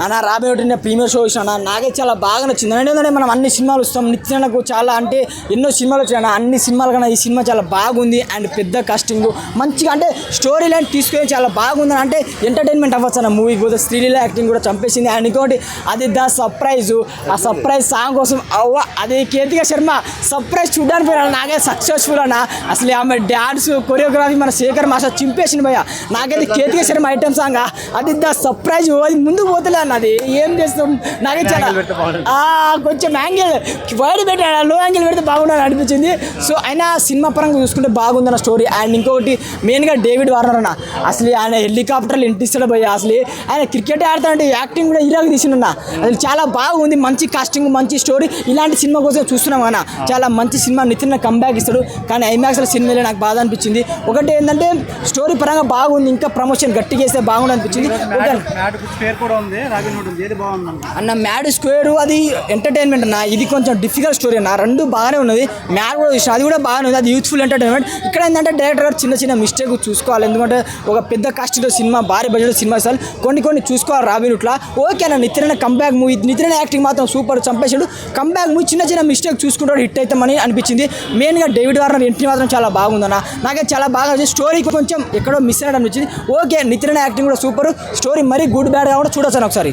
అన్న రాబోయే premiere show చూసిన నాకైతే చాలా బాగా నచ్చింది. ఏంటంటే మనం అన్ని సినిమాలు వస్తాం, నిత్యానకు చాలా అంటే ఎన్నో సినిమాలు వచ్చాయి అన్ని సినిమాలు కన్నా ఈ సినిమా చాలా బాగుంది. అండ్ పెద్ద కాస్టింగ్ మంచిగా అంటే స్టోరీ లైన్ తీసుకొని చాలా బాగుంది. అంటే ఎంటర్టైన్మెంట్ అవ్వచ్చు అన్న మూవీ కూడా. శ్రీలీల యాక్టింగ్ కూడా చంపేసింది. అండ్ ఇంకోటి అది ద సర్ప్రైజ్, ఆ సర్ప్రైజ్ సాంగ్ కోసం అది కీర్తిక శర్మ సర్ప్రైజ్ చూడడానికి పోయినా నాకైతే సక్సెస్ఫుల్ అన్న. అసలు ఆమె డ్యాన్స్ కొరియోగ్రఫీ మన శేఖర్ మాస్టర్ చింపేసింది భయ్య. నాకైతే కీర్తిక శర్మ ఐటమ్ సాంగ్ అది ద సర్ప్రైజ్, అది ముందుకు పోతలే అన్నది. ఏం చేస్తాం నాకైతే చాలా కొంచెం యాంగిల్ వైడ్ పెట్టాడు, లో యాంగిల్ పెడితే బాగుండాలని అనిపించింది. సో అయినా సినిమా పరంగా చూసుకుంటే బాగుందన్న స్టోరీ. అండ్ ఇంకొకటి మెయిన్గా డేవిడ్ వార్నర్ అన్న, అసలు ఆయన హెలికాప్టర్లు ఇంటిస్తాడు భయ్య. అసలు ఆయన క్రికెట్ ఆడుతాడంటే యాక్టింగ్ కూడా ఇలాగ తీసినన్న, అసలు చాలా బాగుంది. మంచి కాస్టింగ్, మంచి స్టోరీ. ఇలాంటి సినిమా కోసం చూస్తున్నాం అన్న. చాలా మంచి సినిమా. నితిన్ కంబ్యాక్ ఇస్తాడు. కానీ ఐమాక్స్లో సినిమాలో నాకు బాధ అనిపించింది. ఒకటి ఏంటంటే స్టోరీ పరంగా బాగుంది, ఇంకా ప్రమోషన్ గట్టిగా వేస్తే బాగుంది అనిపించింది. అన్న మ్యాడ్ స్క్వేర్ అది ఎంటర్టైన్మెంట్ అన్న, ఇది కొంచెం డిఫికల్ట్ స్టోరీ అన్న. రెండు బాగానే ఉన్నది. మ్యాడ్ కూడా చూసిన, అది కూడా బాగానే ఉంది. అది యూత్ఫుల్ ఎంటర్టైన్మెంట్. ఇక్కడ ఏంటంటే డైరెక్టర్ గారు చిన్న చిన్న మిస్టేక్ చూసుకోవాలి. ఎందుకంటే ఒక పెద్ద కాస్ట్తో సినిమా, భారీ బడ్జెట్ సినిమా సార్ కొన్ని చూసుకోవాలి. రాబిన్హుడ్లా ఓకే అన్న. Nithin comeback movie, Nithin acting మాత్రం సూపర్ చంపేసాడు. కంబ్యాక్ మూవీ చిన్న చిన్న మిస్టేక్ చూసుకుంటాడు, హిట్ అవుతామని అనిపించింది. మెయిన్గా డేవిడ్ వార్నర్ ఎంట్రీ మాత్రం చాలా బాగుందన్న. నాకైతే చాలా బాగా స్టోరీ కొంచెం ఎక్కడో మిస్ అయ్యడం అనిపించింది. ఓకే నితిన్ యాక్టింగ్ కూడా సూపర్, స్టోరీ మరీ గుడ్ బ్యాడ్ కూడా చూడొచ్చు ఒకసారి.